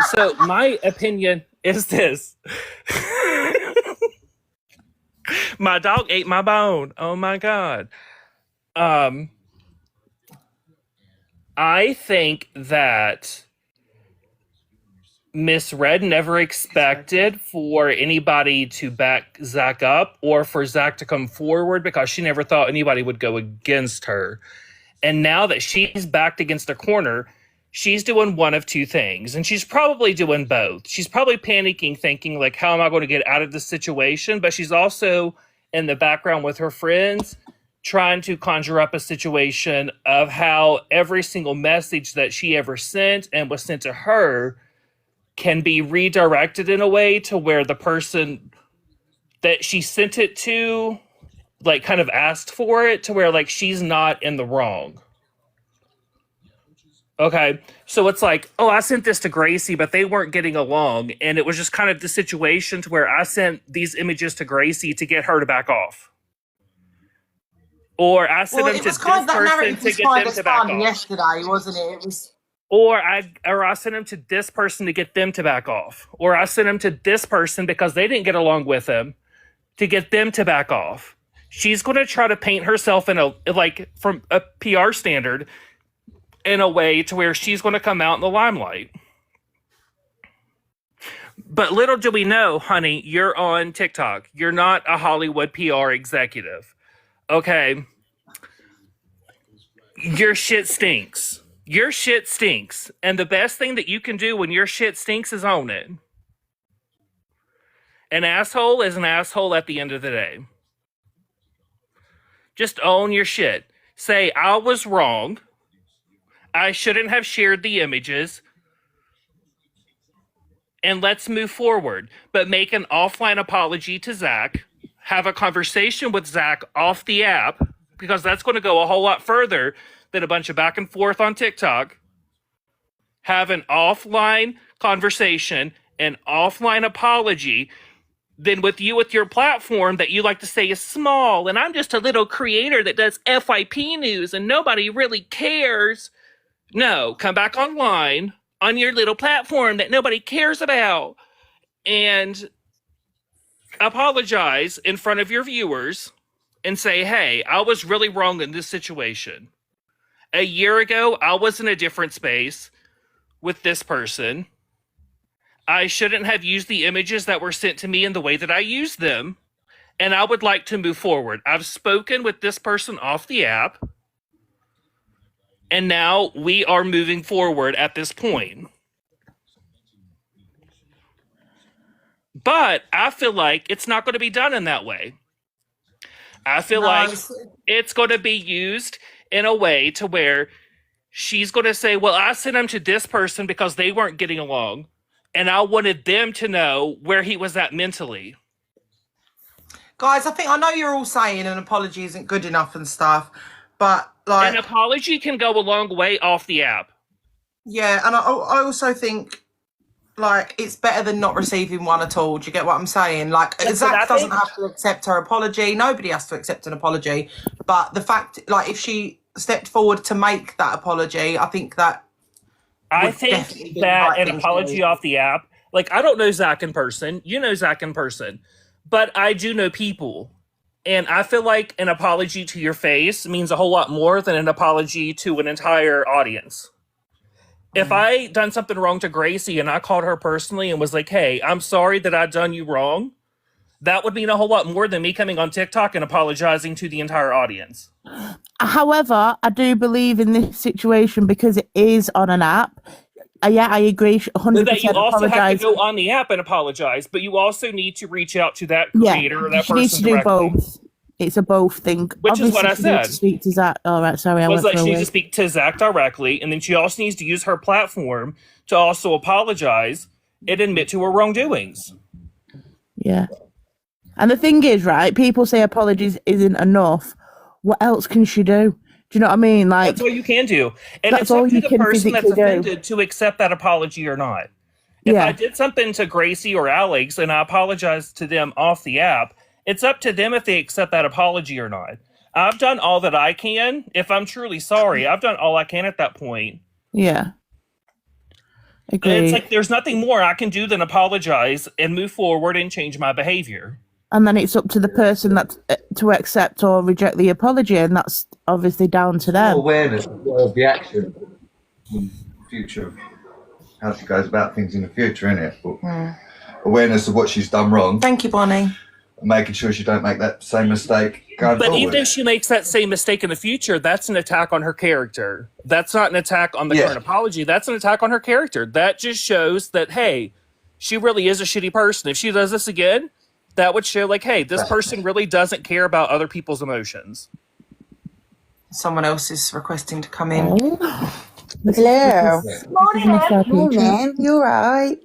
So my opinion is this. My dog ate my bone. Oh my god. Um, I think that Miss Red never expected for anybody to back Zach up or for Zach to come forward because she never thought anybody would go against her. And now that she's backed against a corner, she's doing one of two things. And she's probably doing both. She's probably panicking, thinking, like, how am I going to get out of this situation? But she's also in the background with her friends, trying to conjure up a situation of how every single message that she ever sent and was sent to her can be redirected in a way to where the person that she sent it to, like, kind of asked for it, to where, like, she's not in the wrong. Okay, so it's like, oh, I sent this to Gracie, but they weren't getting along, and it was just kind of the situation to where I sent these images to Gracie to get her to back off. Or I sent them to this person to get them to back off. Yesterday, wasn't it? It was. Or I sent him to this person to get them to back off. Or I sent him to this person because they didn't get along with him to get them to back off. She's going to try to paint herself in a, like, from a PR standard in a way to where she's going to come out in the limelight. But little do we know, honey, you're on TikTok. You're not a Hollywood PR executive. Okay? Your shit stinks. Your shit stinks. And the best thing that you can do when your shit stinks is own it. An asshole is an asshole at the end of the day. Just own your shit. Say, I was wrong. I shouldn't have shared the images. And let's move forward. But make an offline apology to Zach. Have a conversation with Zach off the app. Because that's going to go a whole lot further than a bunch of back and forth on TikTok. Have an offline conversation, an offline apology. Then with your platform that you like to say is small, and I'm just a little creator that does FYP news and nobody really cares. No, come back online on your little platform that nobody cares about and apologize in front of your viewers and say, hey, I was really wrong in this situation. A year ago, I was in a different space with this person. I shouldn't have used the images that were sent to me in the way that I used them. And I would like to move forward. I've spoken with this person off the app. And now we are moving forward at this point. But I feel like it's not going to be done in that way. I feel like it's going to be used in a way to where she's going to say, well, I sent him to this person because they weren't getting along. And I wanted them to know where he was at mentally. Guys, I know you're all saying an apology isn't good enough and stuff. But, like, an apology can go a long way off the app. Yeah, and I also think, like, it's better than not receiving one at all. Do you get what I'm saying? Like, Zach doesn't have to accept her apology. Nobody has to accept an apology. But the fact, like, if she stepped forward to make that apology, I think that an apology off the app, like, I don't know Zach in person. You know Zach in person. But I do know people. And I feel like an apology to your face means a whole lot more than an apology to an entire audience. If I done something wrong to Gracie and I called her personally and was like, hey, I'm sorry that I done you wrong, that would mean a whole lot more than me coming on TikTok and apologizing to the entire audience. However, I do believe in this situation because it is on an app. Yeah, I agree. 100%. That you also have to go on the app and apologize, but you also need to reach out to that creator or that person. You need to do both. It's a both thing. Which is what I said. To speak to Zach. All right, sorry. She needs to speak to Zach directly, and then she also needs to use her platform to also apologize and admit to her wrongdoings. Yeah. And the thing is, right, people say apologies isn't enough. What else can she do? Do you know what I mean? Like, that's all you can do. And it's up to the person that's offended to accept that apology or not. If I did something to Gracie or Alex and I apologized to them off the app, it's up to them if they accept that apology or not. I've done all that I can. If I'm truly sorry, I've done all I can at that point. Yeah. Agreed. It's like there's nothing more I can do than apologize and move forward and change my behavior. And then it's up to the person that to accept or reject the apology, and that's obviously down to them. Awareness of the action in the future, how she goes about things in the future, innit? But awareness of what she's done wrong. Thank you, Bonnie. Making sure she don't make that same mistake going But forward. even if she makes that same mistake in the future, that's an attack on her character. That's not an attack on the current apology. That's an attack on her character. That just shows that, hey, she really is a shitty person. If she does this again, that would show, like, hey, this person really doesn't care about other people's emotions. Someone else is requesting to come in. Hello. Morning. Morning. You all right?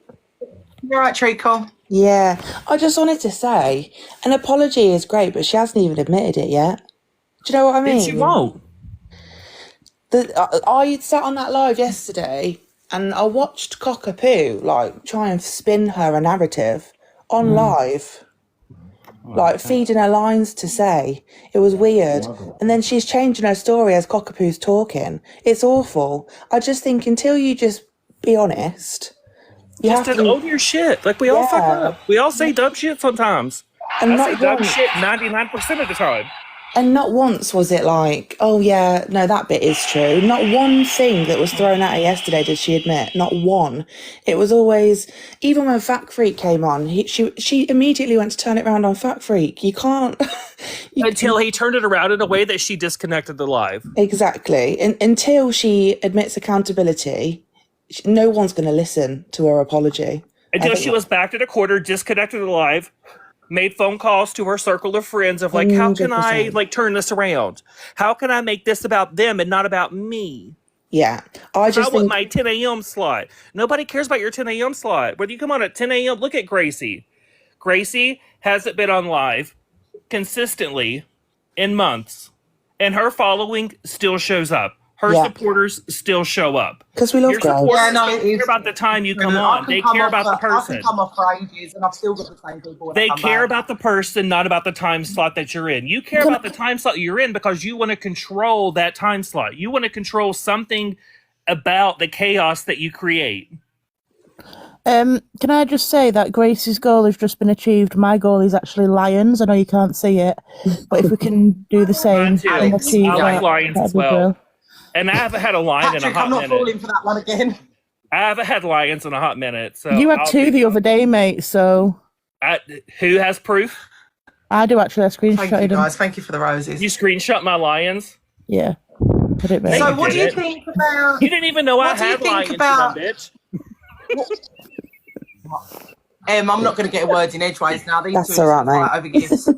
You're right, Treacle. Yeah. I just wanted to say, an apology is great, but she hasn't even admitted it yet. Do you know what I mean? She won't. I sat on that live yesterday and I watched Cockapoo like try and spin her a narrative on live. Like feeding her lines to say. It was weird. And then she's changing her story as Cockapoo's talking. It's awful. I just think until you just be honest, you Just have to to own your shit. Like, we all fuck up. We all say dumb shit sometimes. and I not say dumb once, shit 99% of the time. and not once was it like, oh yeah, no, that bit is true. Not one thing that was thrown at her yesterday did she admit. Not one. It was always, even when Fat Freak came on, she immediately went to turn it around on Fat Freak. You can't Until he turned it around in a way that she disconnected the live. exactly. Until she admits accountability, no one's going to listen to her apology. Until she was backed in a corner, disconnected the live, made phone calls to her circle of friends of like, how can I 100%. like turn this around? How can I make this about them and not about me? Yeah, I I just want think my 10 a.m. slot. Nobody cares about your 10 a.m. slot. Whether you come on at 10 a.m., look at Gracie. Gracie hasn't been on live consistently in months, and her following still shows up. Her supporters still show up. because we love Your girls. supporters Yeah, no, don't it care is. about the time you come I on. can They come care off about the I person. can come off for ages and I've still got the same people. when I They come care back. about the person, not about the time slot that you're in. You care about the time slot you're in because you want to control that time slot. You want to control something about the chaos that you create. Can I just say that Gracie's goal has just been achieved? My goal is actually lions. I know you can't see it, but if we can do the same Mine too. and achieve I like that, lions that'd as be well. brilliant. And I haven't had a lion in a Patrick, hot I'm not minute. falling for that one again. I haven't had lions in a hot minute. So You had I'll two be- the other day, mate. So who has proof? I do actually. I Thank you, screenshotted them. guys. Thank you for the roses. You screenshot my lions? Yeah, put it back. So, you what do you didn't. think about? You didn't even know I What do you had think lions, about- you dumb bitch. I'm not going to get words in edgeways now. These That's two all are right, fight over gifts.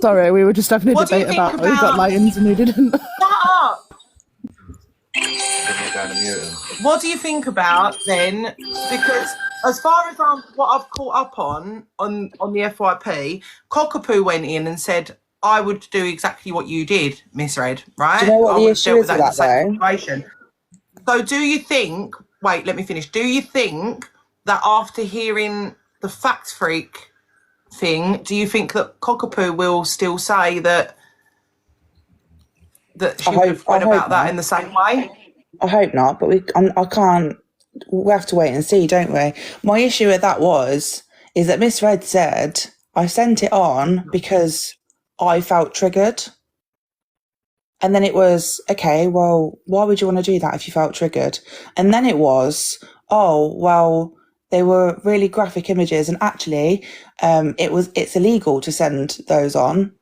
Sorry, we were just having a What do you debate think about who got about- lions and who didn't. Shut up. Down to mute them. What do you think about then? Because as far as what I've caught up on the FYP, Cockapoo went in and said, I would do exactly what you did, Miss Red, right? Do you know what I the would have issue dealt is with in the that, same though? situation. So do you think, wait, let me finish. Do you think that after hearing the Fact Freak thing, do you think that Cockapoo will still say that she would have went about that in the same way? I hope not, but I can't. We have to wait and see, don't we? My issue with that is that Miss Red said I sent it on because I felt triggered, and then it was okay. Well, why would you want to do that if you felt triggered? And then it was, oh well, they were really graphic images, and actually, it's illegal to send those on.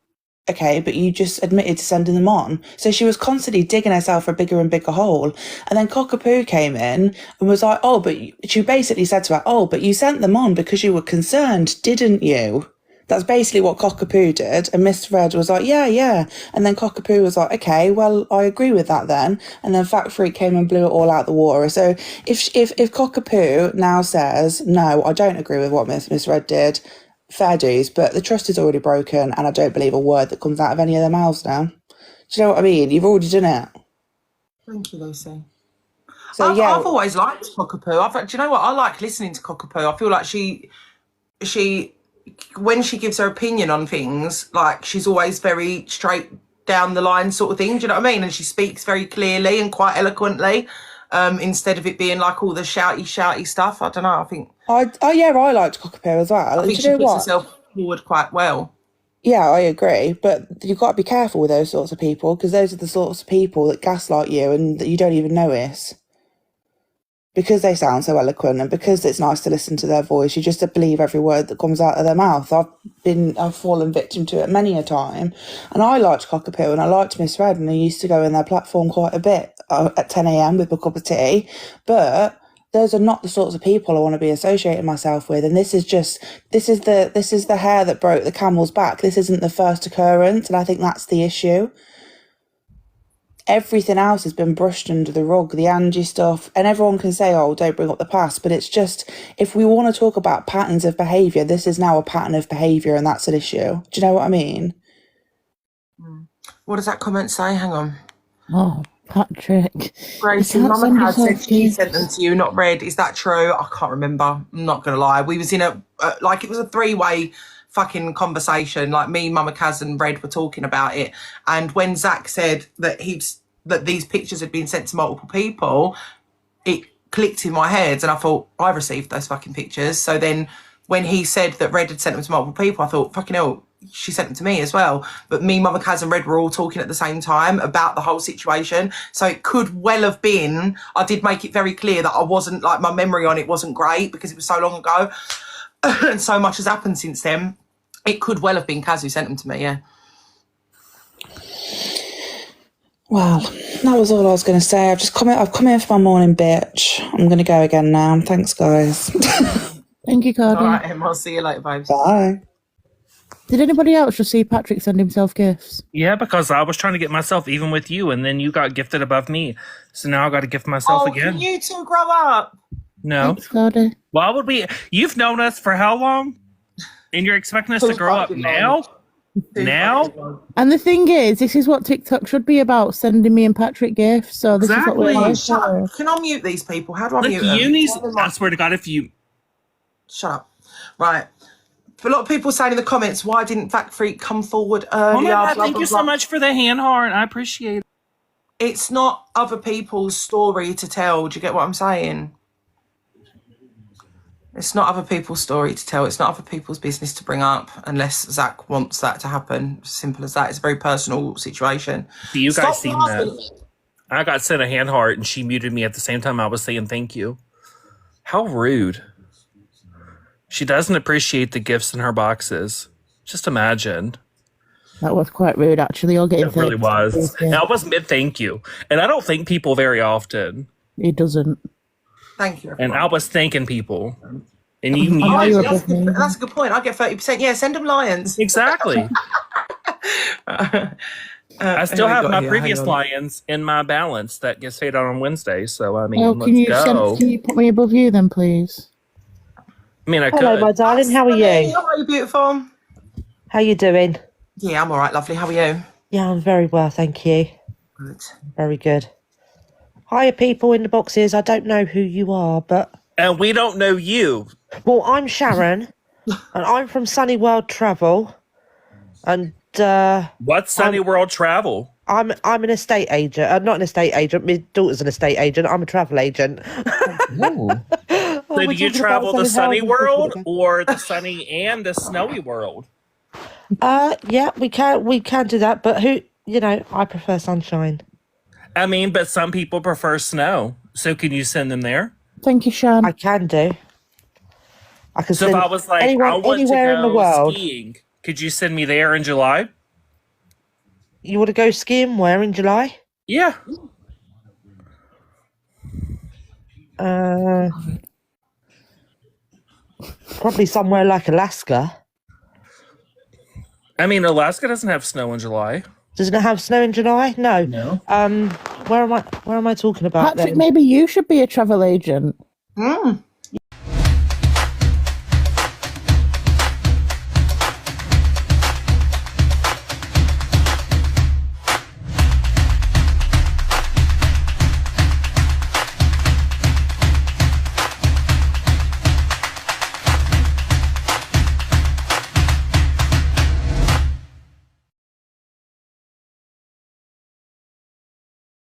Okay, but you just admitted to sending them on. So she was constantly digging herself a bigger and bigger hole. And then Cockapoo came in and was like, oh, but she basically said to her, oh, but you sent them on because you were concerned, didn't you? That's basically what Cockapoo did. And Miss Red was like, yeah. And then Cockapoo was like, okay, well, I agree with that then. And then Fact Freak came and blew it all out the water. So if Cockapoo now says, no, I don't agree with what Miss Red did, fair dues, but the trust is already broken and I don't believe a word that comes out of any of their mouths now. Do you know what I mean? You've already done it. Thank you, Lucy. So I've always liked Cockapoo. Do you know what? I like listening to Cockapoo. I feel like she, when she gives her opinion on things, like she's always very straight down the line sort of thing. Do you know what I mean? And she speaks very clearly and quite eloquently. instead of it being like all the shouty stuff. I don't know. I think. I liked Cockapoo as well. I think Do she you know puts what? herself forward quite well. Yeah, I agree, but you've got to be careful with those sorts of people because those are the sorts of people that gaslight you and that you don't even notice. Because they sound so eloquent and because it's nice to listen to their voice, you just believe every word that comes out of their mouth. I've fallen victim to it many a time, and I liked Cockapoo and I liked Miss Red, and I used to go in their platform quite a bit at 10 a.m. with a cup of tea. But those are not the sorts of people I want to be associating myself with, and this is the hair that broke the camel's back. This isn't the first occurrence, and I think that's the issue. Everything else has been brushed under the rug, the Angie stuff, and everyone can say, oh, don't bring up the past, but it's just, if we want to talk about patterns of behaviour, this is now a pattern of behaviour and that's an issue. Do you know what I mean? What does that comment say? Hang on. Oh, Patrick. Gracie, Mama Cat said she sent them to you, not Red. Is that true? I can't remember. I'm not going to lie. We was in it was a three-way fucking conversation. Like me, Mama Kaz and Red were talking about it. And when Zach said that these pictures had been sent to multiple people, it clicked in my head and I thought, I received those fucking pictures. So then when he said that Red had sent them to multiple people, I thought, fucking hell, she sent them to me as well. But me, Mama Kaz and Red were all talking at the same time about the whole situation. So it could well have been, I did make it very clear that I wasn't, like, my memory on it wasn't great because it was so long ago and so much has happened since then. It could well have been Kaz who sent them to me, yeah. Well, that was all I was going to say. I've come in for my morning bitch. I'm going to go again now. Thanks, guys. Thank you, Cardi. All right, Em, I'll see you later, babes. Bye. Did anybody else just see Patrick send himself gifts? Yeah, because I was trying to get myself even with you, and then you got gifted above me. So now I got to gift myself again. Can you two grow up? No. Thanks, Cardi. Why would we? You've known us for how long? And you're expecting us to grow up now? Now? And the thing is, this is what TikTok should be about, sending me and Patrick gifts. So this is what we're Exactly. here Shut for. up. Can I mute these people? How do I mute Look, them? unis. I swear to God, if you. Shut up. Right. A lot of people saying in the comments, why didn't Fact Freak come forward earlier? Oh my God, blah, thank blah, you blah. so much for the hand heart. I appreciate it. It's not other people's story to tell. Do you get what I'm saying? It's not other people's story to tell. It's not other people's business to bring up unless Zach wants that to happen. Simple as that. It's a very personal situation. Do you guys Stop seen laughing. that? I got sent a hand heart and she muted me at the same time I was saying thank you. How rude. She doesn't appreciate the gifts in her boxes. Just imagine. That was quite rude, actually. You're getting It really thanked. was. And I was mid thank you. And I don't thank people very often. He doesn't. Thank you. And I was thanking people. And you I know need you're to. above me. That's a good point. I get 30%. Yeah, send them lions. Exactly. I still have my previous Hang on. lions in my balance that gets paid out on Wednesday. So, I mean, Oh, let's can you go. can you put me above you then, please? I mean, I Hello, could. my darling. How are you? How are you, beautiful? How you doing? Yeah, I'm all right, lovely. How are you? Yeah, I'm very well, thank you. Good. Very good. Hiya, people in the boxes. I don't know who you are, but And we don't know you. well, I'm Sharon, and I'm from Sunny World Travel, and What's Sunny World Travel? I'm an estate agent. Not an estate agent. My daughter's an estate agent. I'm a travel agent. So do you travel the sunny world or the sunny and the snowy world? Yeah, we can do that, but I prefer sunshine. I mean, but some people prefer snow. So can you send them there? Thank you, Sean. I can do. I can So if send I was like, anyone, I want to anywhere in the go world. skiing, could you send me there in July? You want to go skiing where in July? Yeah. Probably somewhere like Alaska. I mean, Alaska doesn't have snow in July. Doesn't it have snow in July? No. No. Where am I talking about Patrick, then? maybe you should be a travel agent.